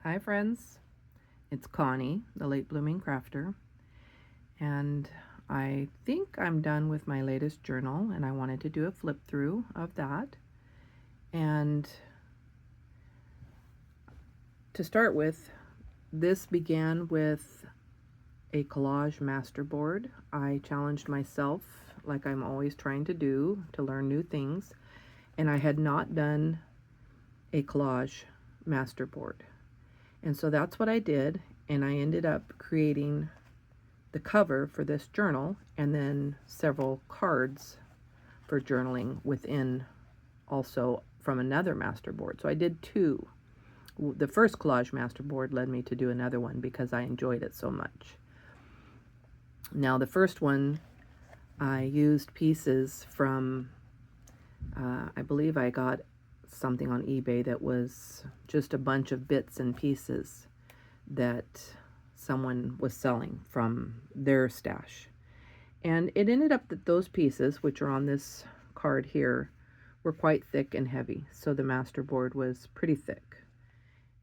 Hi friends, it's Connie, the late blooming crafter, and I think I'm done with my latest journal and I wanted to do a flip through of that. And to start with, this began with a collage masterboard. I challenged myself, like I'm always trying to do, to learn new things, and I had not done a collage masterboard. And so that's what I did, and I ended up creating the cover for this journal and then several cards for journaling within, also from another masterboard. So I did two. The first collage masterboard led me to do another one because I enjoyed it so much. Now the first one, I used pieces from, I believe I got something on eBay that was just a bunch of bits and pieces that someone was selling from their stash. And it ended up that those pieces, which are on this card here, were quite thick and heavy. So the masterboard was pretty thick.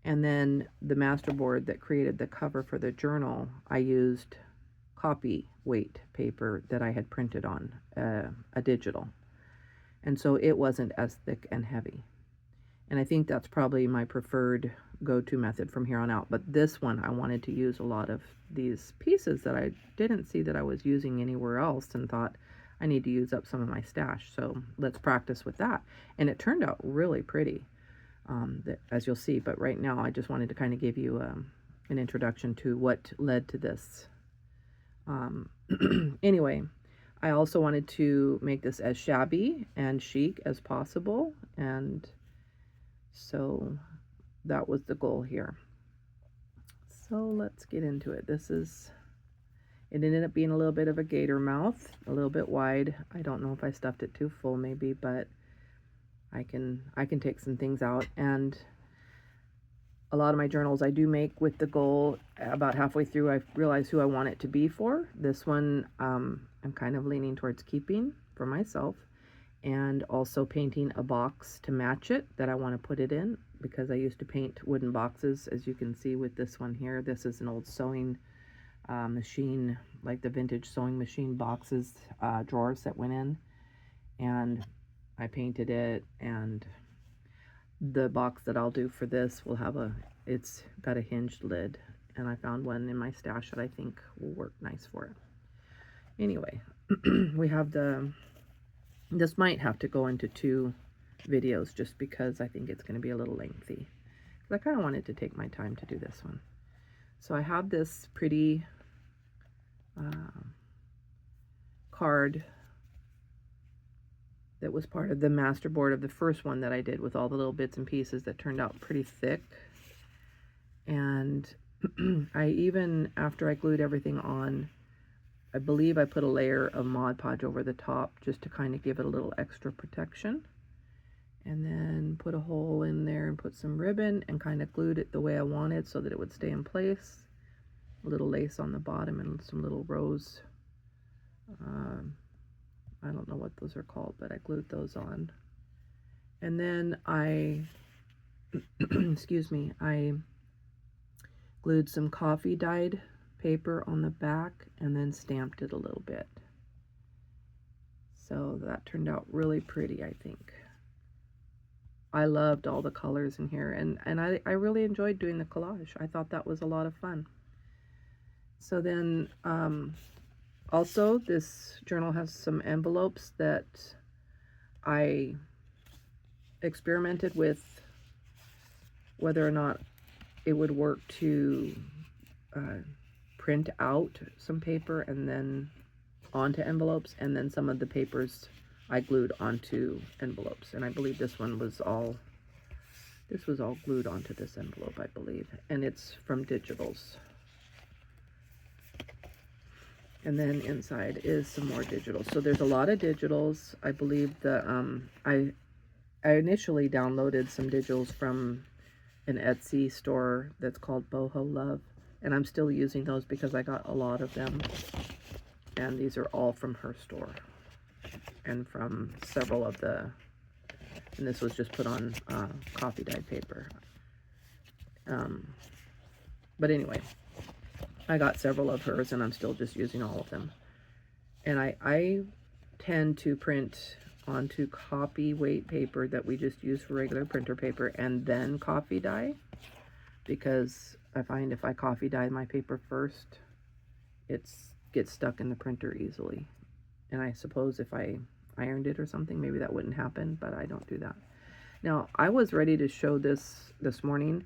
And then the masterboard that created the cover for the journal, I used copy weight paper that I had printed on a digital. And so it wasn't as thick and heavy. And I think that's probably my preferred go-to method from here on out. But this one, I wanted to use a lot of these pieces that I didn't see that I was using anywhere else, and thought I need to use up some of my stash. So let's practice with that. And it turned out really pretty, as you'll see. But right now, I just wanted to kind of give you an introduction to what led to this. Anyway, I also wanted to make this as shabby and chic as possible, and so that was the goal here. So let's get into it. It ended up being a little bit of a gator mouth, a little bit wide. I don't know if I stuffed it too full maybe, but I can take some things out. And a lot of my journals I do make with the goal, about halfway through I realize who I want it to be for. This one I'm kind of leaning towards keeping for myself, and also painting a box to match it that I want to put it in, because I used to paint wooden boxes, as you can see with this one here. This is an old sewing machine, like the vintage sewing machine boxes, drawers that went in, and I painted it. And the box that I'll do for this will have it's got a hinged lid, and I found one in my stash that I think will work nice for it. Anyway, we have this might have to go into 2 videos just because I think it's going to be a little lengthy. I kind of wanted to take my time to do this one. So I have this pretty card that was part of the masterboard of the first one that I did, with all the little bits and pieces that turned out pretty thick. And I even, after I glued everything on, I believe I put a layer of Mod Podge over the top just to kind of give it a little extra protection. And then put a hole in there and put some ribbon and kind of glued it the way I wanted so that it would stay in place. A little lace on the bottom and some little rose. I don't know what those are called, but I glued those on. And then I, excuse me, I glued some coffee dyed paper on the back and then stamped it a little bit. So that turned out really pretty, I think. I loved all the colors in here, and I really enjoyed doing the collage. I thought that was a lot of fun. So then also this journal has some envelopes that I experimented with whether or not it would work to print out some paper and then onto envelopes, and then some of the papers I glued onto envelopes. And I believe this one was all glued onto this envelope, I believe, and it's from digitals. And then inside is some more digitals. So there's a lot of digitals. I believe I initially downloaded some digitals from an Etsy store that's called Boho Love, and I'm still using those because I got a lot of them. And these are all from her store, and from several of the, and this was just put on coffee dyed paper. But anyway, I got several of hers and I'm still just using all of them. And I tend to print onto copy weight paper that we just use for regular printer paper and then coffee dye, because I find if I coffee dye my paper first, it gets stuck in the printer easily. And I suppose if I ironed it or something, maybe that wouldn't happen, but I don't do that. Now, I was ready to show this morning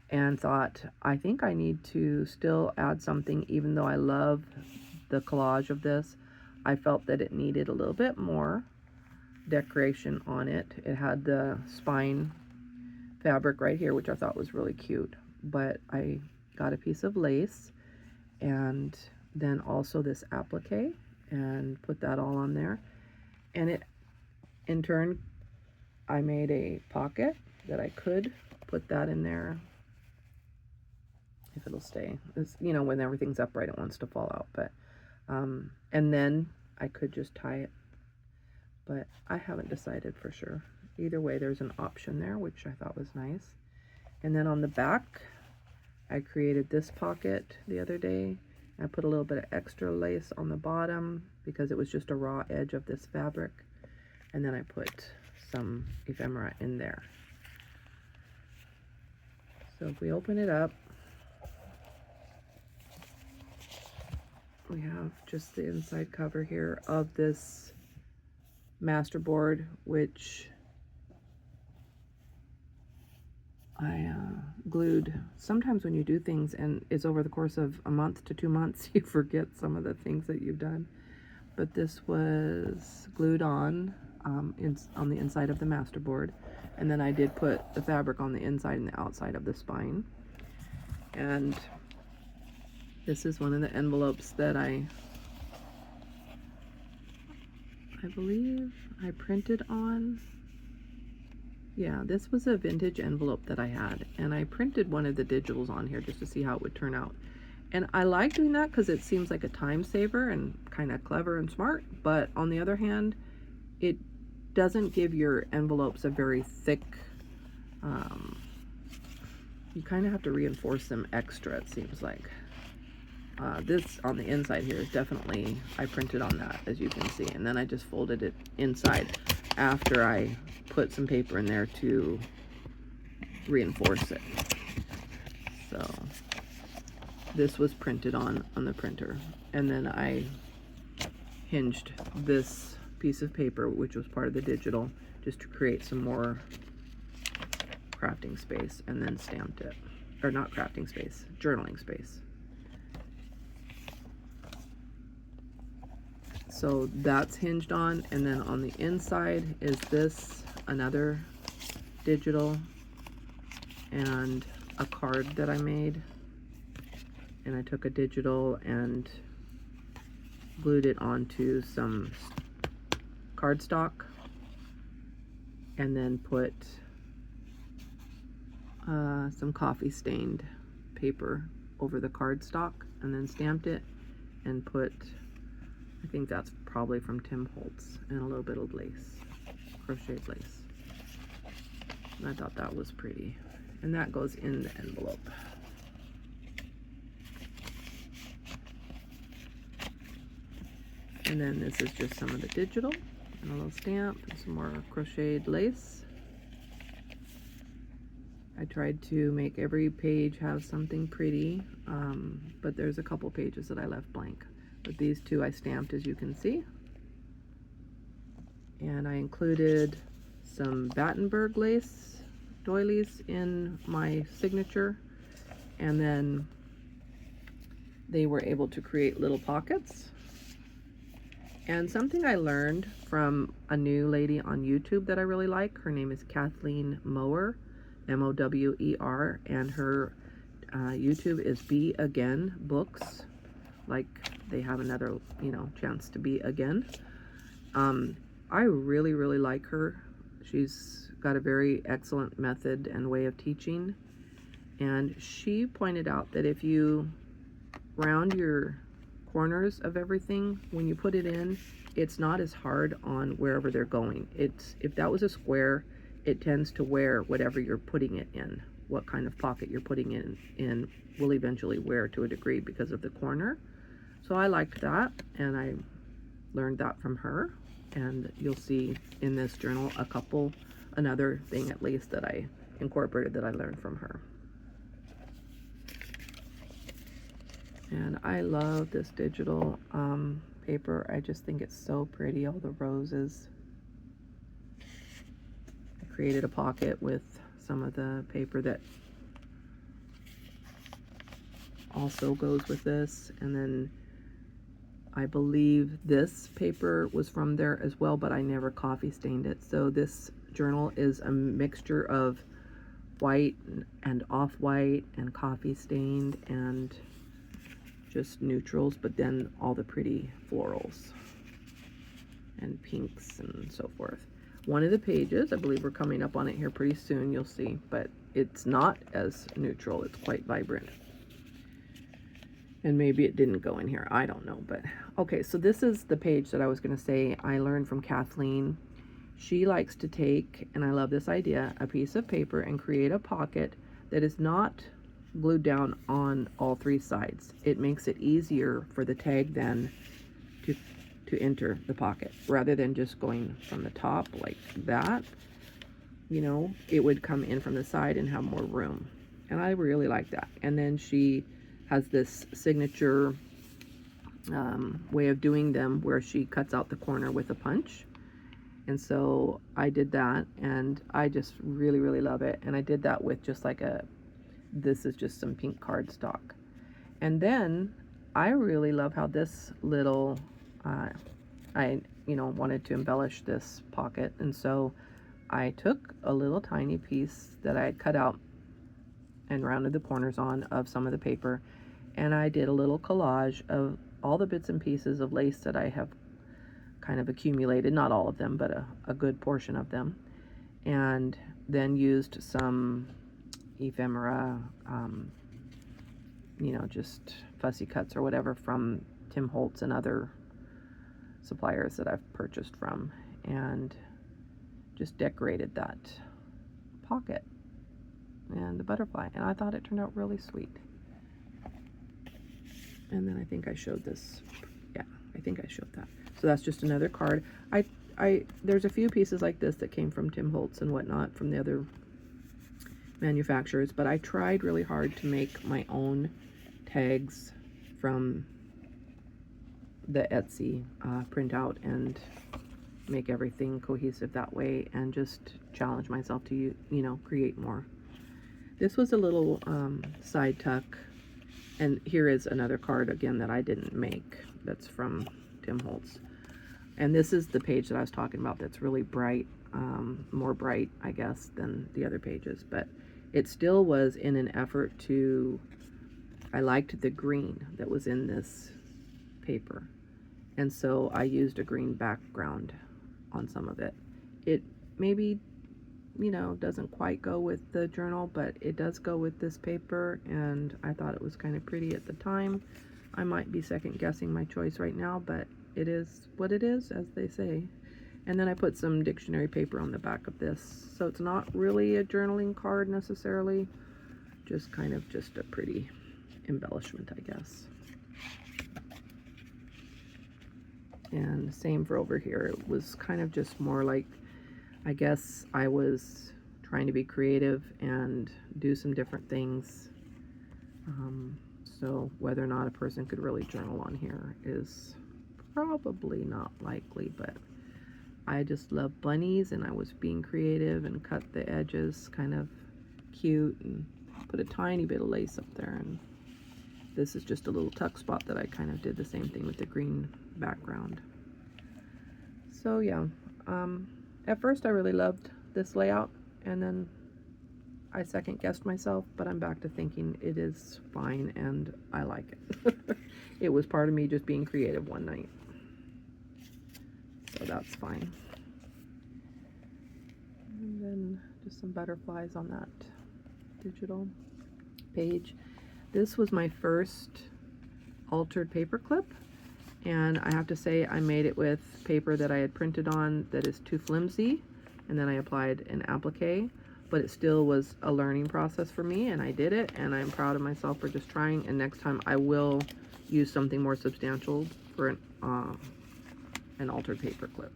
and thought, I think I need to still add something. Even though I love the collage of this, I felt that it needed a little bit more decoration on it. It had the spine fabric right here, which I thought was really cute, but I got a piece of lace and then also this applique and put that all on there. And it, in turn, I made a pocket that I could put that in there if it'll stay. It's, you know, when everything's upright, it wants to fall out, but and then I could just tie it, but I haven't decided for sure. Either way, there's an option there, which I thought was nice. And then on the back, I created this pocket the other day. I put a little bit of extra lace on the bottom because it was just a raw edge of this fabric, and then I put some ephemera in there. So if we open it up, we have just the inside cover here of this masterboard, which I glued. Sometimes when you do things and it's over the course of a month to 2 months, you forget some of the things that you've done. But this was glued on on the inside of the masterboard, and then I did put the fabric on the inside and the outside of the spine. And this is one of the envelopes that I believe I printed on. Yeah, this was a vintage envelope that I had, and I printed one of the digitals on here just to see how it would turn out. And I like doing that because it seems like a time saver and kind of clever and smart, but on the other hand, it doesn't give your envelopes a very thick, you kind of have to reinforce them extra, it seems like. This on the inside here is definitely, I printed on that, as you can see, and then I just folded it inside after I put some paper in there to reinforce it. So this was printed on the printer, and then I hinged this piece of paper, which was part of the digital, just to create some more crafting space, and then stamped it. Or not crafting space, journaling space. So that's hinged on, and then on the inside is this, another digital, and a card that I made. And I took a digital and glued it onto some cardstock, and then put some coffee stained paper over the cardstock, and then stamped it and put, I think that's probably from Tim Holtz, and a little bit of lace, crocheted lace. And I thought that was pretty. And that goes in the envelope. And then this is just some of the digital, and a little stamp, and some more crocheted lace. I tried to make every page have something pretty, but there's a couple pages that I left blank. But these two I stamped, as you can see. And I included some Battenberg lace doilies in my signature. And then they were able to create little pockets. And something I learned from a new lady on YouTube that I really like, her name is Kathleen Mower, M-O-W-E-R, and her YouTube is Be Again Books. Like they have another, you know, chance to be again. I really, really like her. She's got a very excellent method and way of teaching. And she pointed out that if you round your corners of everything, when you put it in, it's not as hard on wherever they're going. It's, if that was a square, it tends to wear whatever you're putting it in. what kind of pocket you're putting in will eventually wear to a degree because of the corner. So I liked that, and I learned that from her. And you'll see in this journal another thing at least that I incorporated that I learned from her. And I love this digital paper. I just think it's so pretty, all the roses. I created a pocket with some of the paper that also goes with this, and then I believe this paper was from there as well, but I never coffee stained it. So this journal is a mixture of white and off-white and coffee stained and just neutrals, but then all the pretty florals and pinks and so forth. One of the pages, I believe we're coming up on it here pretty soon, you'll see, but it's not as neutral, it's quite vibrant. And maybe it didn't go in here, I don't know. But okay, so this is the page that I was going to say I learned from Kathleen. She likes to take, and I love this idea, a piece of paper and create a pocket that is not glued down on all three sides. It makes it easier for the tag then to enter the pocket, rather than just going from the top like that. You know, it would come in from the side and have more room, and I really like that. And then she has this signature way of doing them where she cuts out the corner with a punch. And so I did that, and I just really love it. And I did that with just like this is just some pink cardstock. And then I really love how this little, I wanted to embellish this pocket. And so I took a little tiny piece that I had cut out and rounded the corners on of some of the paper, and I did a little collage of all the bits and pieces of lace that I have kind of accumulated, not all of them, but a good portion of them, and then used some ephemera, just fussy cuts or whatever from Tim Holtz and other suppliers that I've purchased from, and just decorated that pocket and the butterfly, and I thought it turned out really sweet. And then I think I showed this. Yeah, I think I showed that. So that's just another card. There's a few pieces like this that came from Tim Holtz and whatnot from the other manufacturers, but I tried really hard to make my own tags from the Etsy printout and make everything cohesive that way, and just challenge myself to create more. This was a little side tuck. And here is another card again that I didn't make, that's from Tim Holtz. And this is the page that I was talking about that's really bright, more bright, I guess, than the other pages. But it still was in an effort I liked the green that was in this paper. And so I used a green background on some of it. It maybe doesn't quite go with the journal, but it does go with this paper, and I thought it was kind of pretty at the time. I might be second guessing my choice right now, but it is what it is, as they say. And then I put some dictionary paper on the back of this, so it's not really a journaling card necessarily, just kind of just a pretty embellishment, I guess. And same for over here. It was kind of just more like, I guess I was trying to be creative and do some different things. So whether or not a person could really journal on here is probably not likely, but I just love bunnies, and I was being creative and cut the edges kind of cute and put a tiny bit of lace up there. And this is just a little tuck spot that I kind of did the same thing with the green background. So yeah, at first I really loved this layout, and then I second guessed myself, but I'm back to thinking it is fine and I like it. It was part of me just being creative one night, so that's fine. And then just some butterflies on that digital page. This was my first altered paper clip, and I have to say I made it with paper that I had printed on that is too flimsy, and then I applied an applique. but it still was a learning process for me, and I did it, and I'm proud of myself for just trying. And next time I will use something more substantial for an altered paper clip.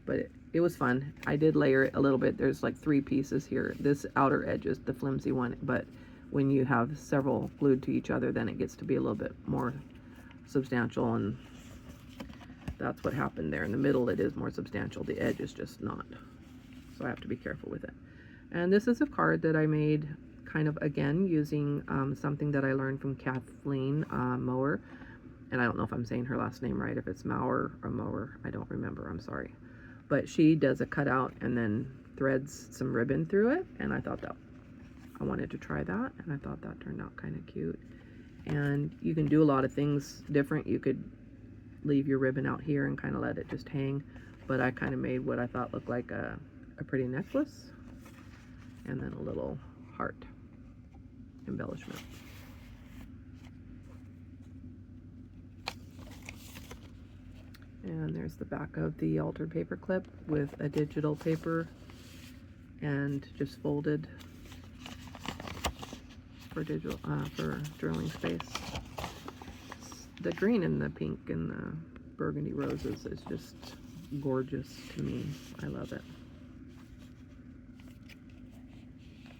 But it was fun. I did layer it a little bit. There's like 3 pieces here. This outer edge is the flimsy one, but when you have several glued to each other, then it gets to be a little bit more substantial, and that's what happened there. In the middle, it is more substantial. The edge is just not. So I have to be careful with it. And this is a card that I made kind of, again, using something that I learned from Kathleen Mower. And I don't know if I'm saying her last name right, if it's Mauer or Mower. I don't remember, I'm sorry. But she does a cutout and then threads some ribbon through it. And I thought that I wanted to try that, and I thought that turned out kind of cute. And you can do a lot of things different. You could leave your ribbon out here and kind of let it just hang, but I kind of made what I thought looked like a pretty necklace, and then a little heart embellishment. And there's the back of the altered paper clip with a digital paper and just folded for digital for journaling space. The green and the pink and the burgundy roses is just gorgeous to me. I love it.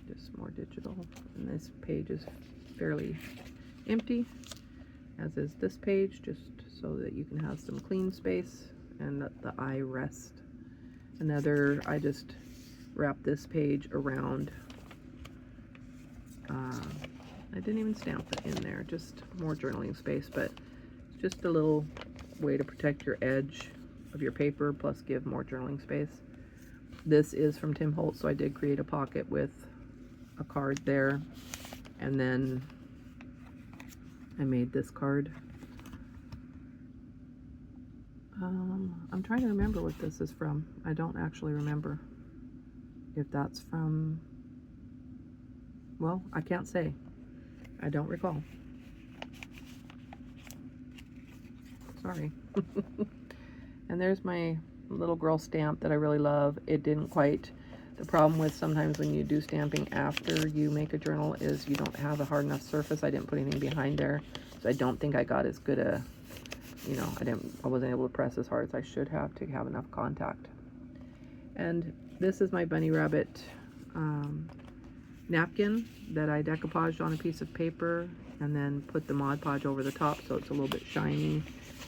Just more digital. And this page is fairly empty, as is this page, just so that you can have some clean space and let the eye rest. Another, I just wrapped this page around. I didn't even stamp it in there, just more journaling space, but just a little way to protect your edge of your paper, plus give more journaling space. This is from Tim Holtz, so I did create a pocket with a card there, and then I made this card. I'm trying to remember what this is from. I don't actually remember if that's from, well, I can't say. I don't recall. Sorry. And there's my little girl stamp that I really love. It didn't quite, the problem with sometimes when you do stamping after you make a journal is you don't have a hard enough surface. I didn't put anything behind there, so I don't think I got as good a, you know, I wasn't able to press as hard as I should have to have enough contact. And this is my bunny rabbit napkin that I decoupaged on a piece of paper and then put the Mod Podge over the top so it's a little bit shiny,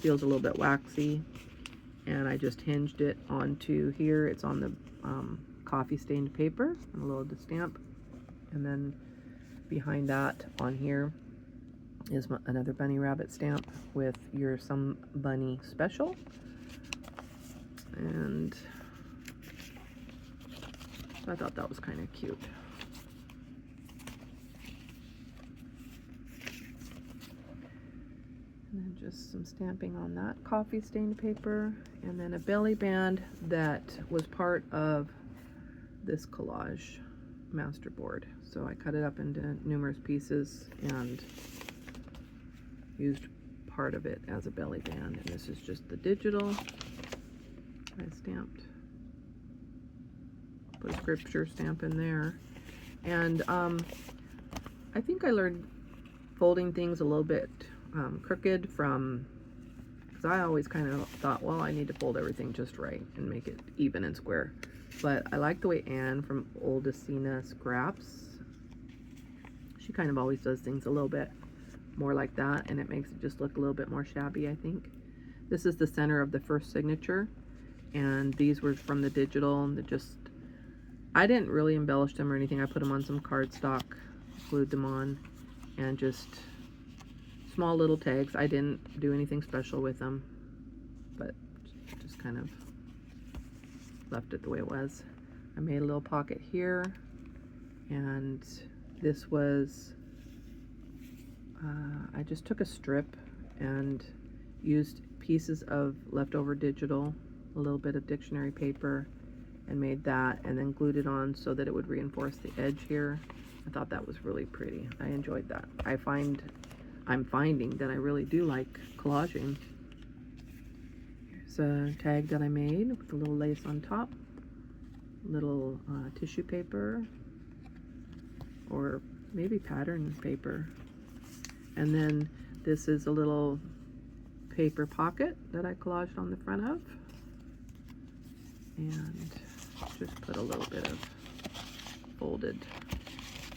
feels a little bit waxy. And I just hinged it onto here. It's on the coffee stained paper and a little stamp. And then behind that on here is another bunny rabbit stamp with your Some Bunny Special. And I thought that was kind of cute. And then just some stamping on that coffee stained paper, and then a belly band that was part of this collage masterboard. So I cut it up into numerous pieces and used part of it as a belly band. And this is just the digital I stamped. Put a scripture stamp in there. And I think I learned folding things a little bit crooked from, because I always kind of thought, well, I need to fold everything just right and make it even and square. But I like the way Anne from Oldacina Scraps, she kind of always does things a little bit more like that, and it makes it just look a little bit more shabby, I think. This is the center of the first signature, and these were from the digital, and I didn't really embellish them or anything. I put them on some cardstock, glued them on, and just small little tags. I didn't do anything special with them, but just kind of left it the way it was. I made a little pocket here, and this was, I just took a strip and used pieces of leftover digital, a little bit of dictionary paper, and made that, and then glued it on so that it would reinforce the edge here. I thought that was really pretty. I enjoyed that. I'm finding that I really do like collaging. Here's a tag that I made with a little lace on top. little tissue paper, or maybe pattern paper. And then this is a little paper pocket that I collaged on the front of. And just put a little bit of folded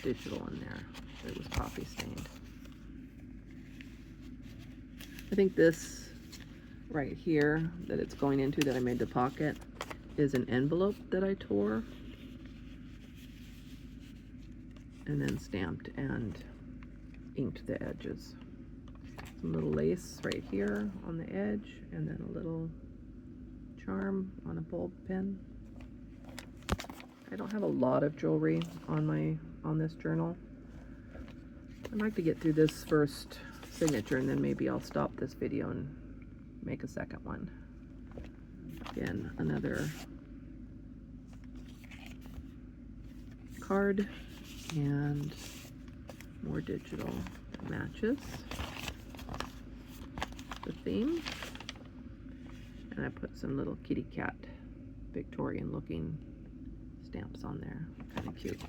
digital in there. It was coffee stained. I think this right here that it's going into, that I made the pocket, is an envelope that I tore and then stamped and inked the edges. Some little lace right here on the edge, and then a little charm on a bulb pin. I don't have a lot of jewelry on this journal. I'd like to get through this first signature, and then maybe I'll stop this video and make a second one. Again, another card and more digital matches the theme. And I put some little kitty cat Victorian looking stamps on there. Kind of cute.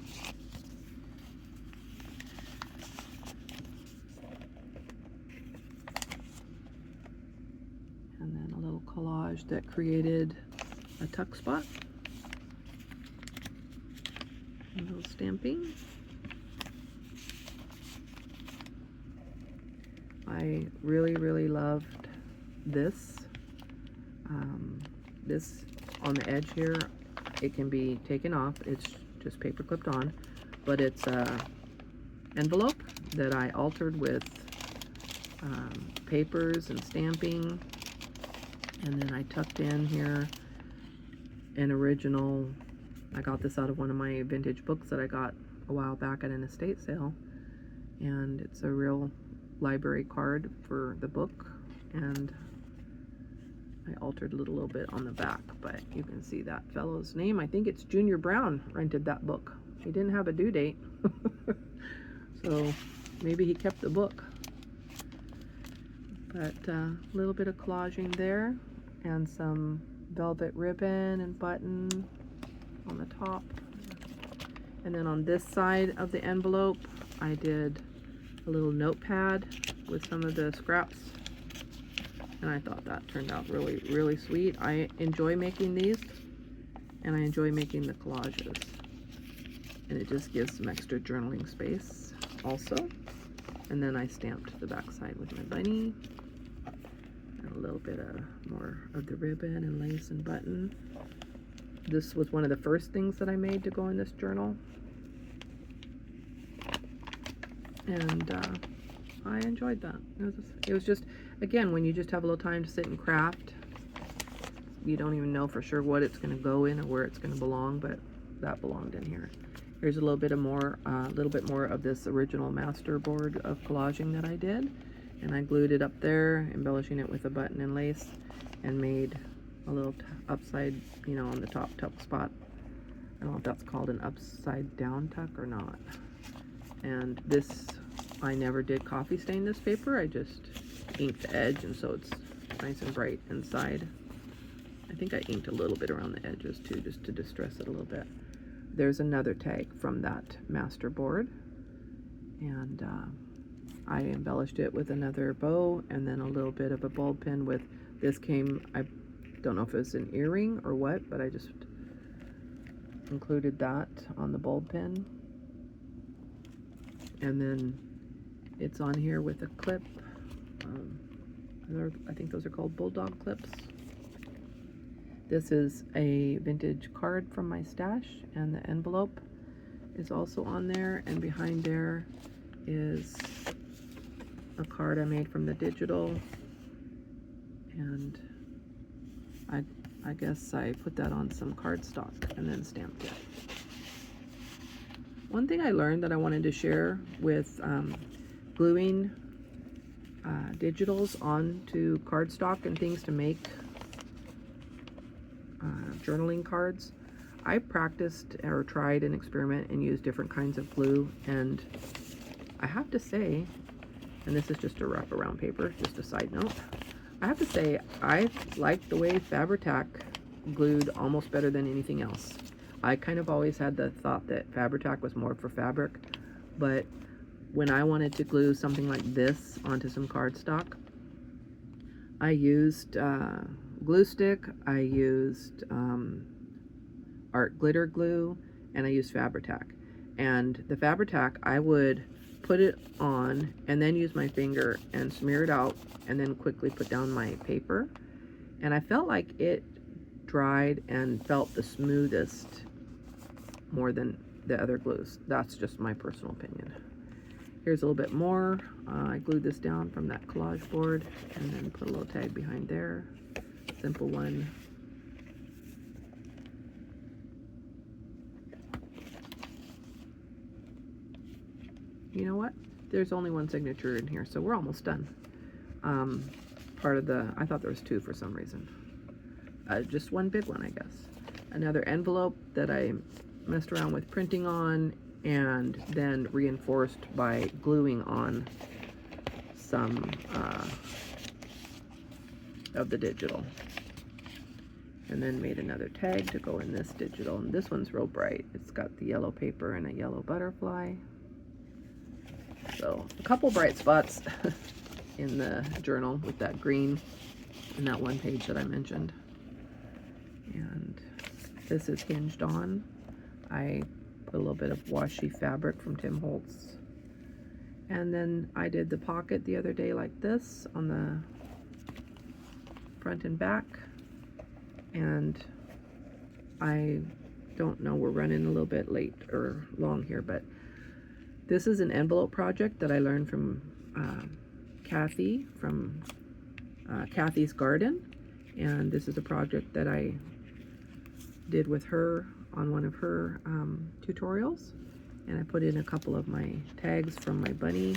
And then a little collage that created a tuck spot. A little stamping. I really loved this. This on the edge here, it can be taken off. It's just paper clipped on, but it's a envelope that I altered with papers and stamping. And then I tucked in here an original, I got this out of one of my vintage books that I got a while back at an estate sale. And it's a real library card for the book. And I altered a little bit on the back, but you can see that fellow's name. I think it's Junior Brown rented that book. He didn't have a due date. So maybe he kept the book. But a little bit of collaging there, and some velvet ribbon and button on the top. And then on this side of the envelope, I did a little notepad with some of the scraps. And I thought that turned out really sweet. I enjoy making these, and I enjoy making the collages. And it just gives some extra journaling space also. And then I stamped the back side with my bunny. And a little bit of more of the ribbon and lace and button. This was one of the first things that I made to go in this journal. And I enjoyed that. It was just, again, when you just have a little time to sit and craft, you don't even know for sure what it's going to go in or where it's going to belong, but that belonged in here. Here's a little bit more of this original master board of collaging that I did, and I glued it up there, embellishing it with a button and lace, and made a little upside, on the top tuck spot. I don't know if that's called an upside down tuck or not. And this, I never did coffee stain this paper. I just inked the edge, and so it's nice and bright inside. I think I inked a little bit around the edges too, just to distress it a little bit. There's another tag from that master board, and I embellished it with another bow and then a little bit of a bulb pin with, this came, I don't know if it's an earring or what, but I just included that on the bulb pin. And then it's on here with a clip. I think those are called bulldog clips. This is a vintage card from my stash, and the envelope is also on there, and behind there is a card I made from the digital, and I guess I put that on some cardstock and then stamped it. One thing I learned that I wanted to share with gluing digitals onto cardstock and things to make journaling cards. I practiced or tried an experiment and used different kinds of glue, and I have to say, and this is just a wraparound paper, just a side note, I have to say I like the way Fabri-Tac glued almost better than anything else. I kind of always had the thought that Fabri-Tac was more for fabric, but when I wanted to glue something like this onto some cardstock, I used glue stick, I used art glitter glue, and I used Fabri-Tac. And the Fabri-Tac, I would put it on and then use my finger and smear it out and then quickly put down my paper. And I felt like it dried and felt the smoothest more than the other glues. That's just my personal opinion. Here's a little bit more. I glued this down from that collage board and then put a little tag behind there. Simple one. You know what? There's only one signature in here, so we're almost done. Part of the, I thought there was two for some reason. Just one big one, I guess. Another envelope that I messed around with printing on and then reinforced by gluing on some of the digital. And then made another tag to go in this digital. And this one's real bright. It's got the yellow paper and a yellow butterfly. So a couple bright spots in the journal with that green and that one page that I mentioned. And this is hinged on. I put a little bit of washi fabric from Tim Holtz. And then I did the pocket the other day like this on the front and back. And I don't know, we're running a little bit late or long here, but this is an envelope project that I learned from Kathy from Kathy's Garden. And this is a project that I did with her on one of her tutorials. And I put in a couple of my tags from my bunny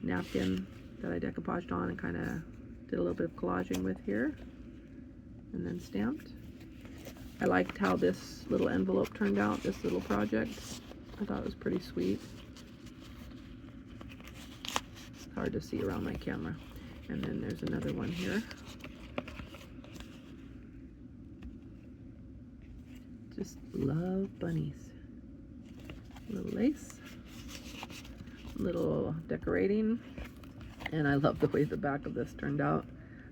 napkin that I decoupaged on and kind of did a little bit of collaging with here. And then stamped. I liked how this little envelope turned out, this little project. I thought it was pretty sweet. It's hard to see around my camera. And then there's another one here. Just love bunnies. Little lace, little decorating, and I love the way the back of this turned out.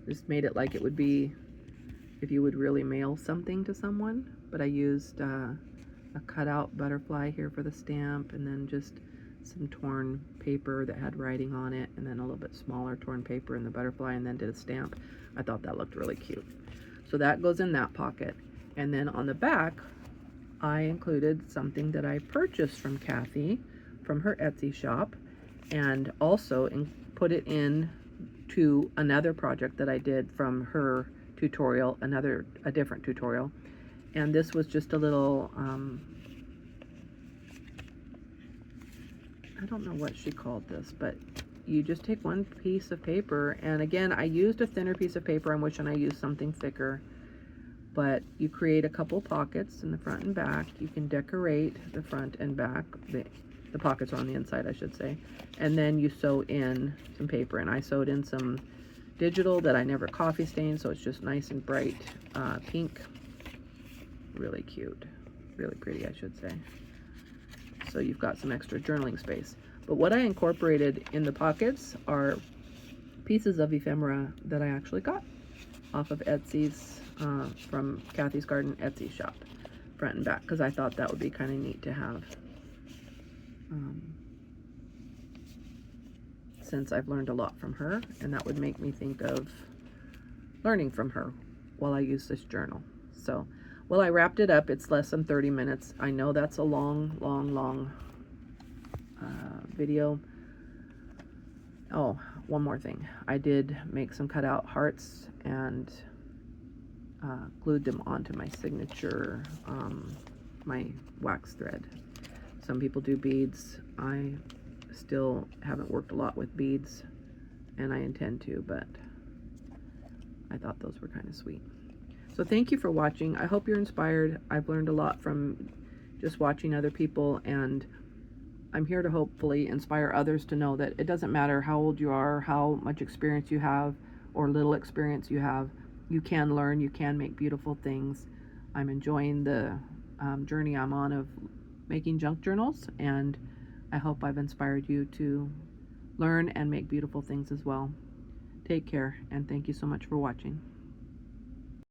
Just made it like it would be if you would really mail something to someone, but I used a cutout butterfly here for the stamp, and then just some torn paper that had writing on it, and then a little bit smaller torn paper in the butterfly, and then did a stamp. I thought that looked really cute. So that goes in that pocket. And then on the back, I included something that I purchased from Kathy from her Etsy shop, and also put it in to another project that I did from her tutorial, a different tutorial. And this was just a little, I don't know what she called this, but you just take one piece of paper, and again, I used a thinner piece of paper. I'm wishing I used something thicker. But you create a couple pockets in the front and back. You can decorate the front and back. The pockets are on the inside, I should say. And then you sew in some paper. And I sewed in some digital that I never coffee stained, so it's just nice and bright pink. Really cute. Really pretty, I should say. So you've got some extra journaling space. But what I incorporated in the pockets are pieces of ephemera that I actually got off of Etsy's from Kathy's Garden Etsy shop, front and back, because I thought that would be kind of neat to have, since I've learned a lot from her, and that would make me think of learning from her while I use this journal. So, well, I wrapped it up. It's less than 30 minutes. I know that's a long video. Oh, one more thing. I did make some cutout hearts and glued them onto my signature, my wax thread. Some people do beads. I still haven't worked a lot with beads, and I intend to, but I thought those were kind of sweet. So thank you for watching. I hope you're inspired. I've learned a lot from just watching other people, and I'm here to hopefully inspire others to know that it doesn't matter how old you are, how much experience you have, or little experience you have. You can learn, you can make beautiful things. I'm enjoying the journey I'm on of making junk journals, and I hope I've inspired you to learn and make beautiful things as well. Take care, and thank you so much for watching.